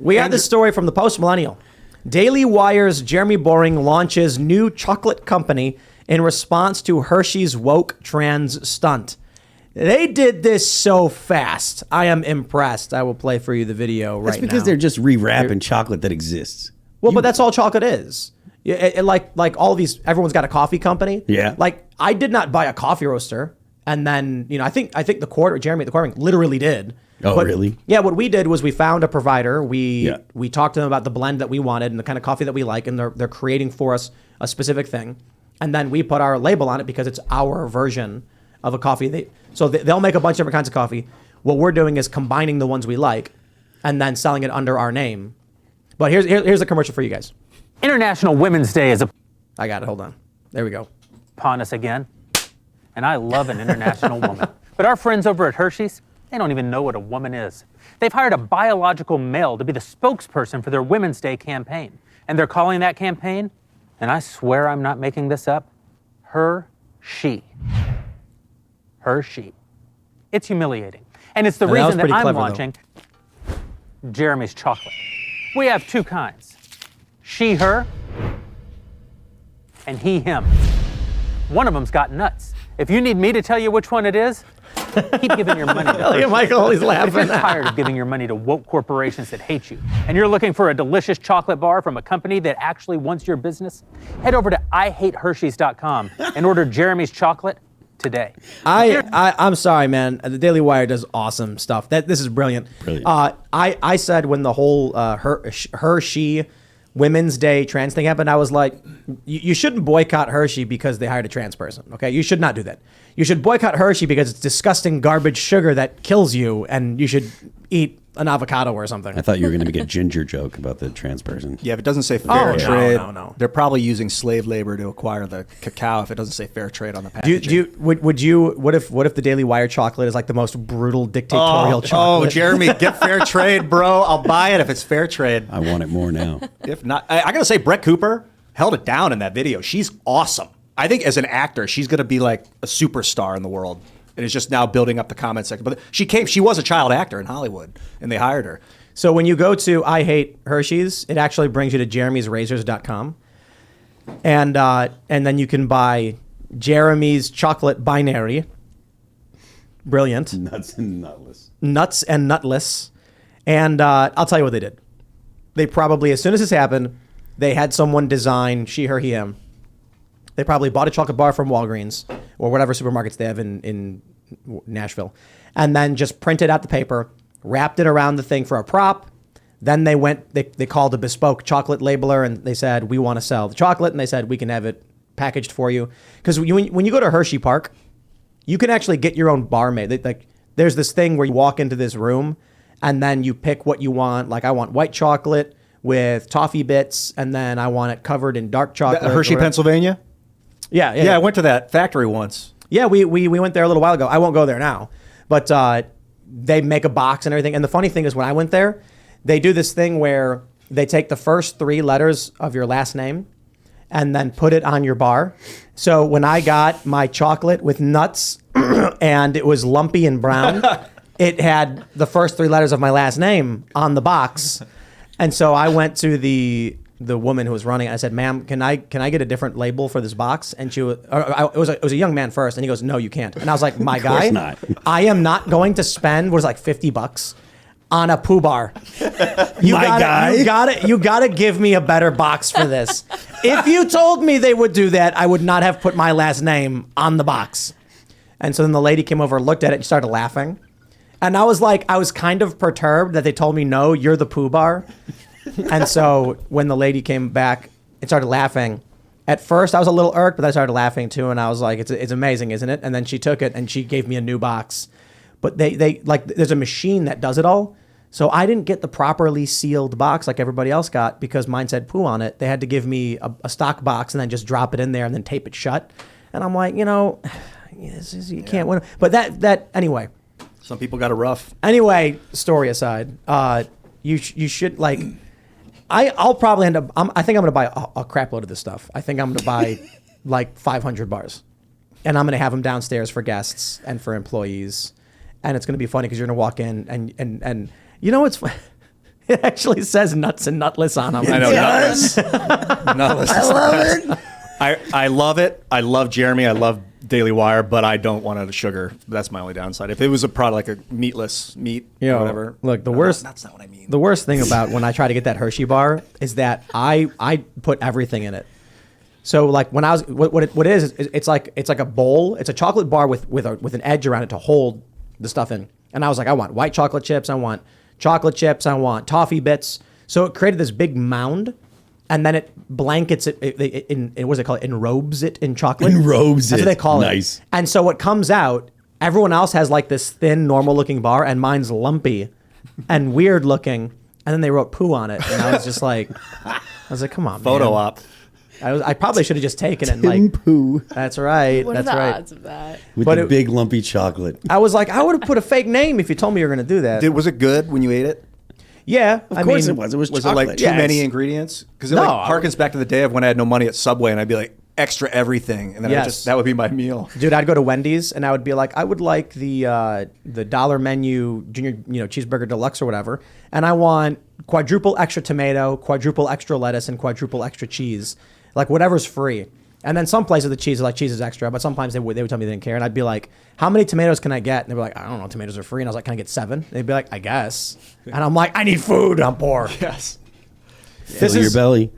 We got this story from the Post Millennial. Daily Wire's Jeremy Boring launches new chocolate company in response to Hershey's woke trans stunt. They did this so fast. I am impressed. I will play for you the video right now. That's because they're just rewrapping chocolate that exists. Well, but that's all chocolate is. Like all these, everyone's got a coffee company. Yeah. Like I did not buy a coffee roaster, and then I think Jeremy at the Quartering literally did. Oh, really? Yeah. What we did was we found a provider. We talked to them about the blend that we wanted and the kind of coffee that we like, and they're creating for us a specific thing, and then we put our label on it because it's our version of a coffee. They'll make a bunch of different kinds of coffee. What we're doing is combining the ones we like, and then selling it under our name. But here's a commercial for you guys. International Women's Day is I got it. Hold on. There we go. upon us again. And I love an international woman. But our friends over at Hershey's, they don't even know what a woman is. They've hired a biological male to be the spokesperson for their Women's Day campaign. And they're calling that campaign, and I swear I'm not making this up, Hershey. Hershey. It's humiliating. And it's the reason that I'm launching Jeremy's chocolate. We have two kinds. She, her, and he, him. One of them's got nuts. If you need me to tell you which one it is, keep giving your money to Look at Michael, he's laughing. If you're tired of giving your money to woke corporations that hate you, and you're looking for a delicious chocolate bar from a company that actually wants your business, head over to IHateHersheys.com and order Jeremy's chocolate today. I'm sorry, man. The Daily Wire does awesome stuff. This is brilliant. I said when the whole Hershey Women's Day trans thing happened, I was like, you shouldn't boycott Hershey because they hired a trans person. Okay, you should not do that. You should boycott Hershey because it's disgusting garbage sugar that kills you, and you should eat an avocado or something. I thought you were going to make a ginger joke about the trans person. Yeah, if it doesn't say fair trade, no. They're probably using slave labor to acquire the cacao if it doesn't say fair trade on the packaging. What if the Daily Wire chocolate is like the most brutal dictatorial chocolate? Oh, Jeremy, get fair trade, bro. I'll buy it if it's fair trade. I want it more now. If not, I got to say, Brett Cooper held it down in that video. She's awesome. I think as an actor, she's going to be like a superstar in the world. And is just now building up the comment section. But she was a child actor in Hollywood, and they hired her. So when you go to I Hate Hershey's, it actually brings you to jeremy'srazors.com. And then you can buy Jeremy's chocolate binary. Brilliant. Nuts and nutless. Nuts and nutless. And I'll tell you what they did. They probably, as soon as this happened, they had someone design she, her, he, him. They probably bought a chocolate bar from Walgreens or whatever supermarkets they have in Nashville, and then just printed out the paper, wrapped it around the thing for a prop. Then they called a bespoke chocolate labeler, and they said, we want to sell the chocolate, and they said, we can have it packaged for you. Because when you go to Hershey Park, you can actually get your own bar made. There's this thing where you walk into this room, and then you pick what you want. Like, I want white chocolate with toffee bits, and then I want it covered in dark chocolate. Hershey, Pennsylvania? Yeah, I went to that factory once. Yeah, we went there a little while ago. I won't go there now, but they make a box and everything. And the funny thing is, when I went there, they do this thing where they take the first 3 letters of your last name and then put it on your bar. So when I got my chocolate with nuts and it was lumpy and brown, it had the first 3 letters of my last name on the box. And so I went to the woman who was running it. I said, ma'am, can I get a different label for this box? And it was a young man first, and he goes, no, you can't. And I was like, my guy, not. I am not going to spend like $50 on a poo bar. You gotta give me a better box for this. If you told me they would do that, I would not have put my last name on the box. And so then the lady came over, looked at it, and started laughing. And I was kind of perturbed that they told me, no, you're the poo bar. And so when the lady came back and started laughing, at first I was a little irked, but I started laughing too. And I was like, it's amazing, isn't it? And then she took it and she gave me a new box. But they like, there's a machine that does it all. So I didn't get the properly sealed box like everybody else got because mine said poo on it. They had to give me a stock box and then just drop it in there and then tape it shut. And I'm like, you can't win. But that anyway. Some people got it rough. Anyway, story aside, you should like. I'll probably end up. I think I'm going to buy a crap load of this stuff. I think I'm going to buy like 500 bars, and I'm going to have them downstairs for guests and for employees, and it's going to be funny because you're going to walk in and you know It actually says nuts and nutless on them. I know, nutless. Nutless. I love it. I love it. I love Jeremy. I love Daily Wire, but I don't want it with sugar. That's my only downside. If it was a product like a meatless meat or whatever. Look, the worst. That's not what I mean. The worst thing about when I try to get that Hershey bar is that I put everything in it. So like when I was what it is it's like a bowl. It's a chocolate bar with an edge around it to hold the stuff in. And I was like, I want white chocolate chips. I want chocolate chips. I want toffee bits. So it created this big mound. And then it blankets it, what is it called? Enrobes it in chocolate. Enrobes That's it. what they call it. Nice. And so what comes out, everyone else has like this thin, normal looking bar, and mine's lumpy and weird looking. And then they wrote poo on it. And I was just like, come on, Photo man. op. I probably should have just taken it and Tim like, Poo. that's right. What That's are the right. odds of that? With But the it- big lumpy chocolate. I was like, I would have put a fake name if you told me you were going to do that. Was it good when you ate it? Yeah. Of course it was. It was Was chocolate. it like too many ingredients? Because it No, like harkens back to the day of when I had no money at Subway and I'd be like, extra everything. And then Yes. that would be my meal. Dude, I'd go to Wendy's and I would be like, I would like the dollar menu junior, cheeseburger deluxe or whatever, and I want quadruple extra tomato, quadruple extra lettuce, and quadruple extra cheese, like whatever's free. And then some places the cheese is like cheese is extra, but sometimes they would tell me they didn't care, and I'd be like, how many tomatoes can I get? And they'd be like, I don't know, tomatoes are free. And I was like, can I get 7? And they'd be like, I guess. And I'm like, I need food. I'm poor. Yes. Fill your belly.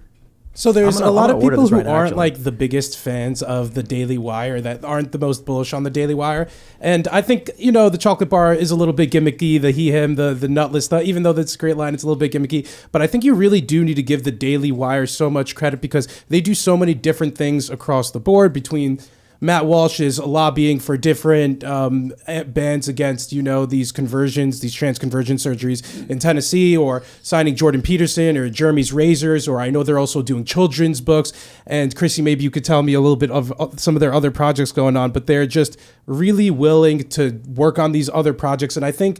So there's I'm a lot gonna of order people this who right now, aren't actually. like the biggest fans of the Daily Wire, that aren't the most bullish on the Daily Wire. And I think, the chocolate bar is a little bit gimmicky, the he, him, the nutless, even though that's a great line, it's a little bit gimmicky. But I think you really do need to give the Daily Wire so much credit because they do so many different things across the board between Matt Walsh is lobbying for different bans against, these conversions, these trans conversion surgeries in Tennessee, or signing Jordan Peterson or Jeremy's Razors, or I know they're also doing children's books. And Chrissy, maybe you could tell me a little bit of some of their other projects going on, but they're just really willing to work on these other projects. And I think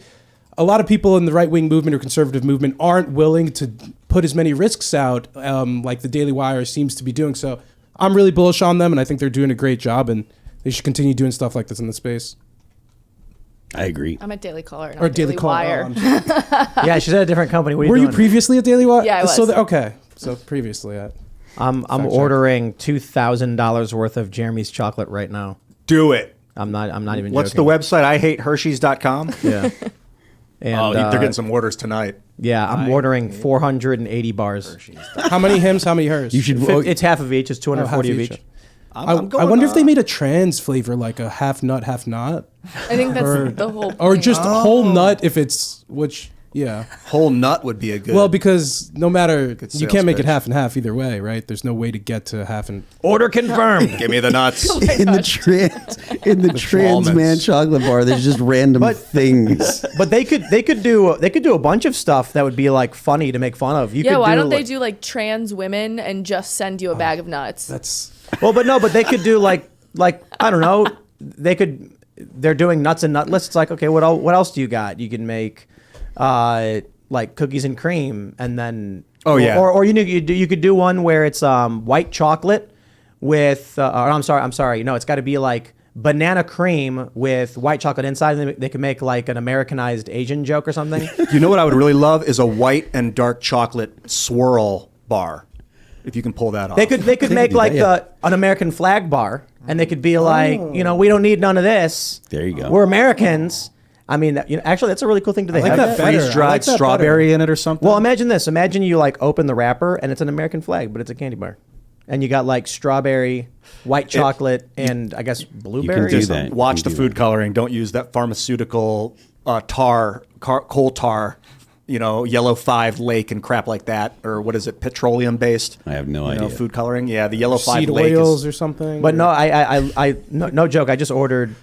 a lot of people in the right-wing movement or conservative movement aren't willing to put as many risks out like the Daily Wire seems to be doing. So I'm really bullish on them, and I think they're doing a great job, and they should continue doing stuff like this in the space. I agree. I'm at Daily Caller, not Or Daily Daily Caller. Wire. Yeah, she's at a different company. What are you Were doing? you previously at Daily Wire? Yeah, I was. So previously at. I'm ordering $2,000 worth of Jeremy's chocolate right now. Do it. I'm not even What's joking. the website? I hate Hershey's.com. Yeah. And, They're getting some orders tonight. yeah, I'm ordering 480 bars. How many hymns? How many hers? You should. It's half of each. It's 240 of each. I wonder if they made a trans flavor, like a half nut, half not, I think that's the whole point. or just whole nut if it's yeah. Whole nut would be a good. Well, because no matter you sales can't make it pitch. half and half either way, right? There's no way to get to half and. Order confirmed. give me the nuts. in the trans almonds. man chocolate bar, there's just random things. But they could do a bunch of stuff that would be like funny to make fun of. You Yeah, could why don't they like- do like trans women and just send you a bag of nuts? That's Well, but they could do like I don't know. They're doing nuts and nutless. It's like, okay, what else do you got? You can make like cookies and cream, and then or you could do one where it's white chocolate with I'm sorry, no, it's got to be like banana cream with white chocolate inside, and they can make like an Americanized Asian joke or something. You know what I would really love is a white and dark chocolate swirl bar. If you can pull that off. They could make do like that, an American flag bar, and they could be like, we don't need none of this. There you go. We're Americans. I mean, actually, that's a really cool thing to they like have. that better. I freeze-dried like that strawberry in it or something. Well, imagine this. Imagine you like open the wrapper, and it's an American flag, but it's a candy bar, and you got like strawberry, white chocolate, and I guess blueberry. do Just that. watch You the can do food that. coloring. Don't use that pharmaceutical coal tar, yellow 5 lake and crap like that, or what is it, petroleum based? I have no idea. Food coloring. Yeah, the yellow 5 seed lake oils is. or something. But no, I no joke. I just ordered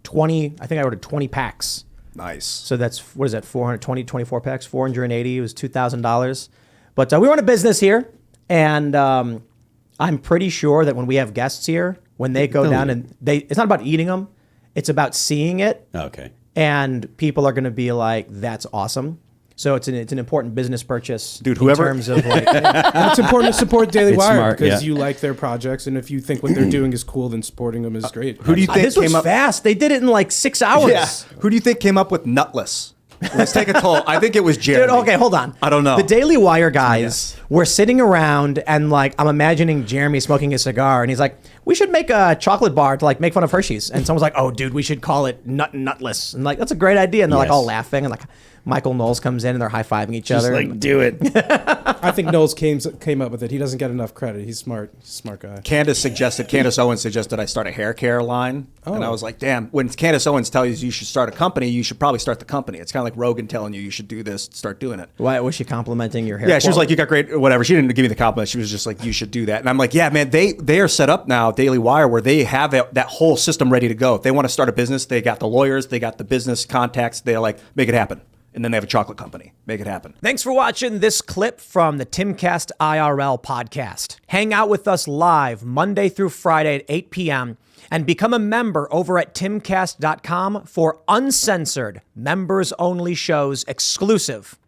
20. I think I ordered 20 packs. Nice. So that's, what is that, 420, 24 packs, 480. It was $2,000. But we run a business here, and I'm pretty sure that when we have guests here, when they go down and it's not about eating them, it's about seeing it, Okay. and people are going to be like, that's awesome. So it's an important business purchase. Dude, whoever- in terms of like, it's important to support Daily It's Wire smart, because yeah. you like their projects, and if you think what they're doing is cool, then supporting them is great. Who do you think this was came up? fast. They did it in like 6 hours. Yeah. Who do you think came up with nutless? Let's take a toll. I think it was Jeremy. Dude, okay, hold on. I don't know. The Daily Wire guys were sitting around and like I'm imagining Jeremy smoking a cigar and he's like, we should make a chocolate bar to like make fun of Hershey's. And someone's like, oh dude, we should call it Nutless. And like, that's a great idea. And they're like all laughing and like Michael Knowles comes in and they're high-fiving each other. Like, do it. I think Knowles came up with it. He doesn't get enough credit. He's smart. He's a smart guy. Candace Owens suggested I start a hair care line. And I was like, damn, when Candace Owens tells you should start a company, you should probably start the company. It's kind of like Rogan telling you should do this, start doing it. Why was she complimenting your hair? Yeah, she was like, you got great, whatever. She didn't give me the compliment. She was just like, you should do that. And I'm like, yeah, man, they are set up now, Daily Wire, where they have that whole system ready to go. If they want to start a business, they got the lawyers, they got the business contacts. They're like, make it happen. And then they have a chocolate company. Make it happen. Thanks for watching this clip from the Timcast IRL podcast. Hang out with us live Monday through Friday at 8 p.m. and become a member over at timcast.com for uncensored, members-only shows exclusive.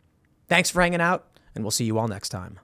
Thanks for hanging out, and we'll see you all next time.